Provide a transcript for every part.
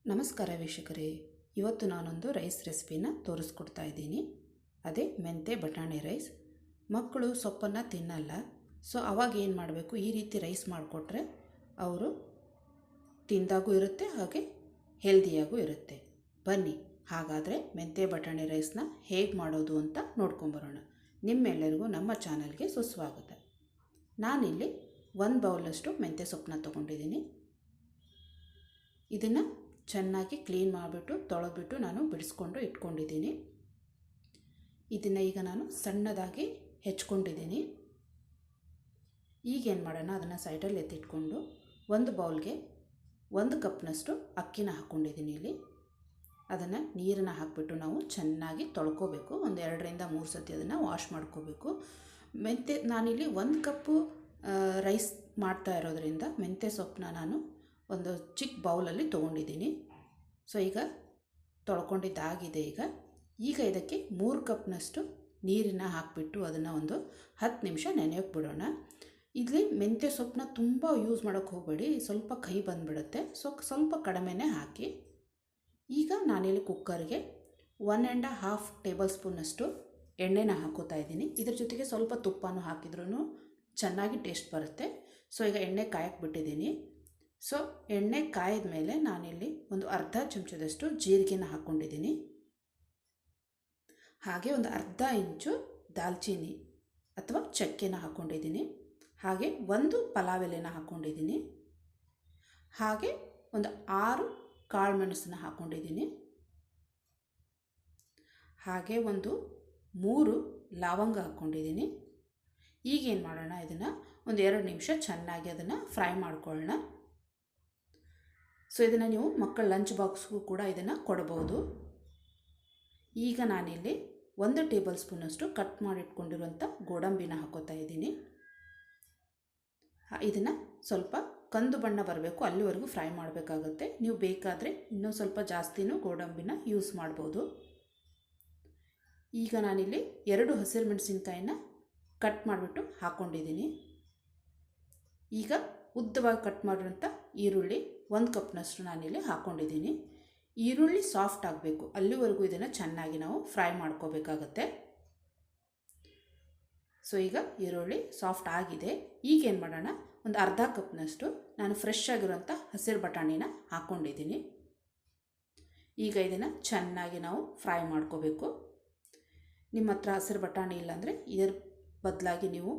ನಮಸ್ಕಾರ ವೀಕ್ಷಕರೇ, ಇವತ್ತು ನಾನೊಂದು ರೈಸ್ ರೆಸಿಪಿನ ತೋರಿಸ್ಕೊಡ್ತಾ ಇದ್ದೀನಿ. ಅದೇ ಮೆಂತೆ ಬಟಾಣಿ ರೈಸ್. ಮಕ್ಕಳು ಸೊಪ್ಪನ್ನು ತಿನ್ನಲ್ಲ, ಸೊ ಅವಾಗ ಏನು ಮಾಡಬೇಕು, ಈ ರೀತಿ ರೈಸ್ ಮಾಡಿಕೊಟ್ರೆ ಅವರು ತಿಂದಾಗೂ ಇರುತ್ತೆ, ಹಾಗೆ ಹೆಲ್ದಿಯಾಗೂ ಇರುತ್ತೆ. ಬನ್ನಿ ಹಾಗಾದರೆ ಮೆಂತೆ ಬಟಾಣಿ ರೈಸ್ನ ಹೇಗೆ ಮಾಡೋದು ಅಂತ ನೋಡ್ಕೊಂಬರೋಣ. ನಿಮ್ಮೆಲ್ಲರಿಗೂ ನಮ್ಮ ಚಾನಲ್ಗೆ ಸುಸ್ವಾಗತ. ನಾನಿಲ್ಲಿ 1 ಬೌಲಷ್ಟು ಮೆಂತೆ ಸೊಪ್ಪನ್ನ ತೊಗೊಂಡಿದ್ದೀನಿ. ಇದನ್ನು ಚೆನ್ನಾಗಿ ಕ್ಲೀನ್ ಮಾಡಿಬಿಟ್ಟು ತೊಳೆದ್ಬಿಟ್ಟು ನಾನು ಬಿಡಿಸ್ಕೊಂಡು ಇಟ್ಕೊಂಡಿದ್ದೀನಿ. ಇದನ್ನು ಈಗ ನಾನು ಸಣ್ಣದಾಗಿ ಹೆಚ್ಕೊಂಡಿದ್ದೀನಿ. ಈಗೇನು ಮಾಡೋಣ, ಅದನ್ನು ಸೈಡಲ್ಲಿ ಎತ್ತಿಟ್ಕೊಂಡು 1 ಬೌಲ್ಗೆ 1 ಕಪ್ನಷ್ಟು ಅಕ್ಕಿನ ಹಾಕ್ಕೊಂಡಿದ್ದೀನಿ. ಇಲ್ಲಿ ಅದನ್ನು ನೀರನ್ನು ಹಾಕಿಬಿಟ್ಟು ನಾವು ಚೆನ್ನಾಗಿ ತೊಳ್ಕೊಬೇಕು. ಒಂದು 2ರಿಂದ 3 ಸತಿ ಅದನ್ನು ವಾಶ್ ಮಾಡ್ಕೋಬೇಕು. ಮೆಂತೆ ನಾನಿಲ್ಲಿ 1 ಕಪ್ಪು ರೈಸ್ ಮಾಡ್ತಾ ಇರೋದ್ರಿಂದ ಮೆಂತೆ ಸೊಪ್ಪನ್ನ ನಾನು ಒಂದು ಚಿಕ್ಕ ಬೌಲಲ್ಲಿ ತೊಗೊಂಡಿದ್ದೀನಿ. ಸೊ ಈಗ ತೊಳ್ಕೊಂಡಿದ್ದಾಗಿದೆ. ಈಗ ಇದಕ್ಕೆ 3 ಕಪ್ನಷ್ಟು ನೀರನ್ನು ಹಾಕಿಬಿಟ್ಟು ಅದನ್ನು ಒಂದು 10 ನಿಮಿಷ ನೆನೆಯೋಕ್ಕೆ ಬಿಡೋಣ. ಇಲ್ಲಿ ಮೆಂತ್ಯ ಸೊಪ್ಪನ್ನ ತುಂಬ ಯೂಸ್ ಮಾಡೋಕ್ಕೆ ಹೋಗಬೇಡಿ, ಸ್ವಲ್ಪ ಕಹಿ ಬಂದುಬಿಡುತ್ತೆ. ಸೊ ಸ್ವಲ್ಪ ಕಡಿಮೆನೇ ಹಾಕಿ. ಈಗ ನಾನಿಲ್ಲಿ ಕುಕ್ಕರ್ಗೆ 1½ ಟೇಬಲ್ ಸ್ಪೂನಷ್ಟು ಎಣ್ಣೆನ ಹಾಕೋತಾ ಇದ್ದೀನಿ. ಇದ್ರ ಜೊತೆಗೆ ಸ್ವಲ್ಪ ತುಪ್ಪನೂ ಹಾಕಿದ್ರೂ ಚೆನ್ನಾಗಿ ಟೇಸ್ಟ್ ಬರುತ್ತೆ. ಸೊ ಈಗ ಎಣ್ಣೆ ಕಾಯಕ್ಕೆ ಬಿಟ್ಟಿದ್ದೀನಿ. ಸೊ ಎಣ್ಣೆ ಕಾಯ್ದ ಮೇಲೆ ನಾನಿಲ್ಲಿ ಒಂದು ಅರ್ಧ ಚಮಚದಷ್ಟು ಜೀರಿಗೆನ ಹಾಕ್ಕೊಂಡಿದ್ದೀನಿ. ಹಾಗೆ ಒಂದು ಅರ್ಧ ಇಂಚು ದಾಲ್ಚಿನ್ನಿ ಅಥವಾ ಚಕ್ಕೆನ ಹಾಕ್ಕೊಂಡಿದ್ದೀನಿ. ಹಾಗೆ 1 ಪಲಾವ್ ಎಲೆನ ಹಾಕ್ಕೊಂಡಿದ್ದೀನಿ. ಹಾಗೆ ಒಂದು 6 ಕಾಳು ಮೆಣಸನ್ನ ಹಾಕ್ಕೊಂಡಿದ್ದೀನಿ. ಹಾಗೆ ಒಂದು 3 ಲವಂಗ ಹಾಕ್ಕೊಂಡಿದ್ದೀನಿ. ಈಗೇನು ಮಾಡೋಣ, ಇದನ್ನು ಒಂದು 2 ನಿಮಿಷ ಚೆನ್ನಾಗಿ ಅದನ್ನು ಫ್ರೈ ಮಾಡ್ಕೊಳ್ಳೋಣ. ಸೊ ಇದನ್ನು ನೀವು ಮಕ್ಕಳ ಲಂಚ್ ಬಾಕ್ಸ್ಗೂ ಕೂಡ ಇದನ್ನು ಕೊಡಬಹುದು. ಈಗ ನಾನಿಲ್ಲಿ 1 ಟೇಬಲ್ ಸ್ಪೂನಷ್ಟು ಕಟ್ ಮಾಡಿಟ್ಕೊಂಡಿರುವಂಥ ಗೋಡಂಬಿನ ಹಾಕೋತಾ ಇದ್ದೀನಿ. ಇದನ್ನು ಸ್ವಲ್ಪ ಕಂದು ಬಣ್ಣ ಬರಬೇಕು, ಅಲ್ಲಿವರೆಗೂ ಫ್ರೈ ಮಾಡಬೇಕಾಗುತ್ತೆ. ನೀವು ಬೇಕಾದರೆ ಇನ್ನೂ ಸ್ವಲ್ಪ ಜಾಸ್ತಿನೂ ಗೋಡಂಬಿನ ಯೂಸ್ ಮಾಡ್ಬೋದು. ಈಗ ನಾನಿಲ್ಲಿ 2 ಹಸಿರು ಮೆಣಸಿನ್ಕಾಯಿನ ಕಟ್ ಮಾಡಿಬಿಟ್ಟು ಹಾಕ್ಕೊಂಡಿದ್ದೀನಿ. ಈಗ ಉದ್ದವಾಗಿ ಕಟ್ ಮಾಡಿರೋಂಥ ಈರುಳ್ಳಿ 1 ಕಪ್ನಷ್ಟು ನಾನಿಲ್ಲಿ ಹಾಕ್ಕೊಂಡಿದ್ದೀನಿ. ಈರುಳ್ಳಿ ಸಾಫ್ಟ್ ಆಗಬೇಕು, ಅಲ್ಲಿವರೆಗೂ ಇದನ್ನು ಚೆನ್ನಾಗಿ ನಾವು ಫ್ರೈ ಮಾಡ್ಕೋಬೇಕಾಗತ್ತೆ. ಸೊ ಈಗ ಈರುಳ್ಳಿ ಸಾಫ್ಟ್ ಆಗಿದೆ. ಈಗೇನು ಮಾಡೋಣ, ಒಂದು ಅರ್ಧ ಕಪ್ನಷ್ಟು ನಾನು ಫ್ರೆಶ್ ಆಗಿರೋಂಥ ಹಸಿರು ಬಟಾಣಿನ ಹಾಕ್ಕೊಂಡಿದ್ದೀನಿ. ಈಗ ಇದನ್ನು ಚೆನ್ನಾಗಿ ನಾವು ಫ್ರೈ ಮಾಡ್ಕೋಬೇಕು. ನಿಮ್ಮ ಹತ್ರ ಹಸಿರು ಬಟಾಣಿ ಇಲ್ಲಾಂದರೆ ಇದರ ಬದಲಾಗಿ ನೀವು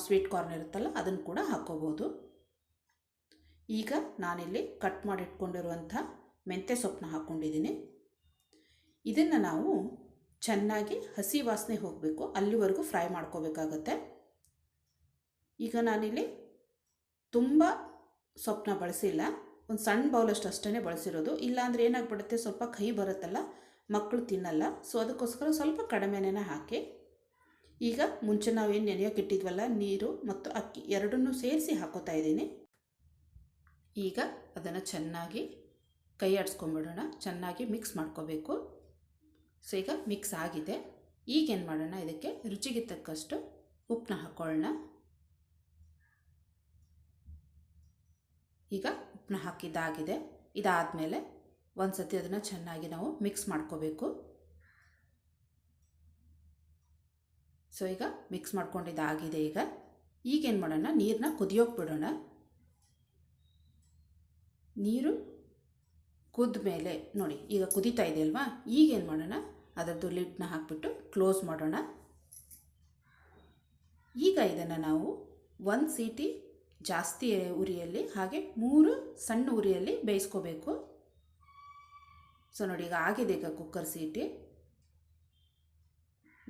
ಸ್ವೀಟ್ ಕಾರ್ನ್ ಇರುತ್ತಲ್ಲ, ಅದನ್ನು ಕೂಡ ಹಾಕ್ಕೋಬೋದು. ಈಗ ನಾನಿಲ್ಲಿ ಕಟ್ ಮಾಡಿಟ್ಕೊಂಡಿರುವಂಥ ಮೆಂತ್ಯ ಸೊಪ್ಪನ್ನ ಹಾಕ್ಕೊಂಡಿದ್ದೀನಿ. ಇದನ್ನು ನಾವು ಚೆನ್ನಾಗಿ ಹಸಿ ವಾಸನೆ ಹೋಗಬೇಕು, ಅಲ್ಲಿವರೆಗೂ ಫ್ರೈ ಮಾಡ್ಕೋಬೇಕಾಗತ್ತೆ. ಈಗ ನಾನಿಲ್ಲಿ ತುಂಬ ಸೊಪ್ಪನ್ನ ಬಳಸಿಲ್ಲ, ಒಂದು ಸಣ್ಣ ಬೌಲಷ್ಟು ಅಷ್ಟೇ ಬಳಸಿರೋದು. ಇಲ್ಲಾಂದರೆ ಏನಾಗ್ಬಿಡುತ್ತೆ, ಸ್ವಲ್ಪ ಕಹಿ ಬರುತ್ತಲ್ಲ, ಮಕ್ಕಳು ತಿನ್ನಲ್ಲ. ಸೊ ಅದಕ್ಕೋಸ್ಕರ ಸ್ವಲ್ಪ ಕಡಿಮೆನೇ ಹಾಕಿ. ಈಗ ಮುಂಚೆ ನಾವೇನು ನೆನೆಯೋಕೆ ಇಟ್ಟಿದ್ವಲ್ಲ, ನೀರು ಮತ್ತು ಅಕ್ಕಿ ಎರಡನ್ನೂ ಸೇರಿಸಿ ಹಾಕೋತಾ ಇದ್ದೀನಿ. ಈಗ ಅದನ್ನು ಚೆನ್ನಾಗಿ ಕೈ ಆಡಿಸ್ಕೊಂಬಿಡೋಣ, ಚೆನ್ನಾಗಿ ಮಿಕ್ಸ್ ಮಾಡ್ಕೋಬೇಕು. ಸೊ ಈಗ ಮಿಕ್ಸ್ ಆಗಿದೆ. ಈಗೇನು ಮಾಡೋಣ, ಇದಕ್ಕೆ ರುಚಿಗೆ ತಕ್ಕಷ್ಟು ಉಪ್ಪನ್ನ ಹಾಕ್ಕೊಳ್ಳೋಣ. ಈಗ ಉಪ್ಪನ್ನ ಹಾಕಿದ್ದಾಗಿದೆ. ಇದಾದಮೇಲೆ ಒಂದು ಸತಿ ಅದನ್ನು ಚೆನ್ನಾಗಿ ನಾವು ಮಿಕ್ಸ್ ಮಾಡ್ಕೋಬೇಕು. ಸೊ ಈಗ ಮಿಕ್ಸ್ ಮಾಡ್ಕೊಂಡಿದ್ದಾಗಿದೆ. ಈಗೇನು ಮಾಡೋಣ, ನೀರನ್ನ ಕುದಿಯೋಕೆ ಬಿಡೋಣ. ನೀರು ಕುದ್ದ ಮೇಲೆ ನೋಡಿ, ಈಗ ಕುದೀತಾ ಇದೆ ಅಲ್ವಾ. ಈಗೇನು ಮಾಡೋಣ, ಅದರದ್ದು ಲಿಡ್ನ ಹಾಕಿಬಿಟ್ಟು ಕ್ಲೋಸ್ ಮಾಡೋಣ. ಈಗ ಇದನ್ನು ನಾವು 1 ಸೀಟಿ ಜಾಸ್ತಿ ಉರಿಯಲ್ಲಿ ಹಾಗೆ 3 ಸಣ್ಣ ಉರಿಯಲ್ಲಿ ಬೇಯಿಸ್ಕೋಬೇಕು. ಸೊ ನೋಡಿ, ಈಗ ಆಗಿದೆ. ಈಗ ಕುಕ್ಕರ್ ಸೀಟಿ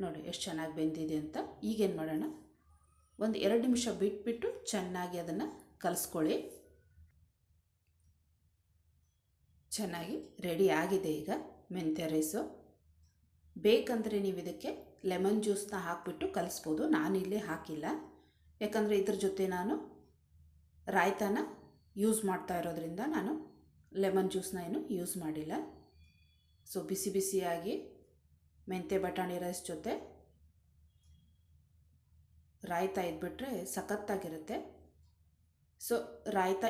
ನೋಡಿ ಎಷ್ಟು ಚೆನ್ನಾಗಿ ಬೆಂದಿದೆ ಅಂತ. ಈಗೇನು ಮಾಡೋಣ, ಒಂದು 2 ನಿಮಿಷ ಬಿಟ್ಬಿಟ್ಟು ಚೆನ್ನಾಗಿ ಅದನ್ನು ಕಲಿಸ್ಕೊಳ್ಳಿ. ಚೆನ್ನಾಗಿ ರೆಡಿ ಆಗಿದೆ ಈಗ ಮೆಂತ್ಯ ರೈಸು. ಬೇಕಂದರೆ ನೀವು ಇದಕ್ಕೆ ಲೆಮನ್ ಜ್ಯೂಸನ್ನ ಹಾಕಿಬಿಟ್ಟು ಕಲಿಸ್ಬೋದು. ನಾನಿಲ್ಲಿ ಹಾಕಿಲ್ಲ, ಯಾಕಂದರೆ ಇದ್ರ ಜೊತೆ ನಾನು ರಾಯ್ತಾನ ಯೂಸ್ ಮಾಡ್ತಾ ಇರೋದ್ರಿಂದ ನಾನು ಲೆಮನ್ ಜ್ಯೂಸನ್ನ ಏನು ಯೂಸ್ ಮಾಡಿಲ್ಲ. ಸೊ ಬಿಸಿ ಬಿಸಿಯಾಗಿ ಮೆಂತ್ಯ ಬಟಾಣಿ ರೈಸ್ ಜೊತೆ ರಾಯ್ತಾ ಇದ್ಬಿಟ್ರೆ ಸಖತ್ತಾಗಿರುತ್ತೆ. ಸೊ ರಾಯ್ತಾ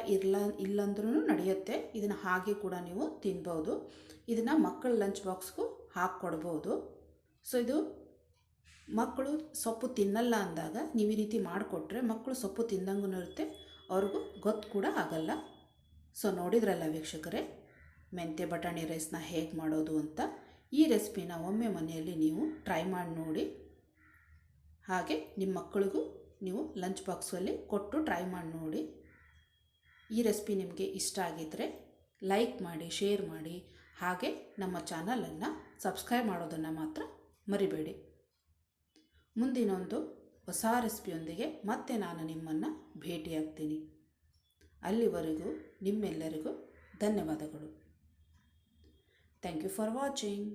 ಇಲ್ಲಂದ್ರೂ ನಡೆಯುತ್ತೆ. ಇದನ್ನು ಹಾಗೆ ಕೂಡ ನೀವು ತಿನ್ಬೋದು. ಇದನ್ನು ಮಕ್ಕಳ ಲಂಚ್ ಬಾಕ್ಸ್ಗೂ ಹಾಕ್ಕೊಡ್ಬೋದು. ಸೊ ಇದು ಮಕ್ಕಳು ಸೊಪ್ಪು ತಿನ್ನಲ್ಲ ಅಂದಾಗ ನೀವು ಈ ರೀತಿ ಮಾಡಿಕೊಟ್ರೆ ಮಕ್ಕಳು ಸೊಪ್ಪು ತಿಂದಂಗೂ ಇರುತ್ತೆ, ಅವ್ರಿಗೂ ಗೊತ್ತು ಕೂಡ ಆಗಲ್ಲ. ಸೊ ನೋಡಿದ್ರಲ್ಲ ವೀಕ್ಷಕರೇ, ಮೆಂತ್ಯ ಬಟಾಣಿ ರೈಸ್ನ ಹೇಗೆ ಮಾಡೋದು ಅಂತ. ಈ ರೆಸಿಪಿನ ಒಮ್ಮೆ ಮನೆಯಲ್ಲಿ ನೀವು ಟ್ರೈ ಮಾಡಿ ನೋಡಿ. ಹಾಗೆ ನಿಮ್ಮ ಮಕ್ಕಳಿಗೂ ನೀವು ಲಂಚ್ ಬಾಕ್ಸಲ್ಲಿ ಕೊಟ್ಟು ಟ್ರೈ ಮಾಡಿ ನೋಡಿ. ಈ ರೆಸಿಪಿ ನಿಮಗೆ ಇಷ್ಟ ಆಗಿದ್ದರೆ ಲೈಕ್ ಮಾಡಿ, ಶೇರ್ ಮಾಡಿ, ಹಾಗೆ ನಮ್ಮ ಚಾನಲನ್ನು ಸಬ್ಸ್ಕ್ರೈಬ್ ಮಾಡೋದನ್ನು ಮಾತ್ರ ಮರಿಬೇಡಿ. ಮುಂದಿನೊಂದು ಹೊಸ ರೆಸಿಪಿಯೊಂದಿಗೆ ಮತ್ತೆ ನಾನು ನಿಮ್ಮನ್ನು ಭೇಟಿಯಾಗ್ತೀನಿ. ಅಲ್ಲಿವರೆಗೂ ನಿಮ್ಮೆಲ್ಲರಿಗೂ ಧನ್ಯವಾದಗಳು. Thank you for watching.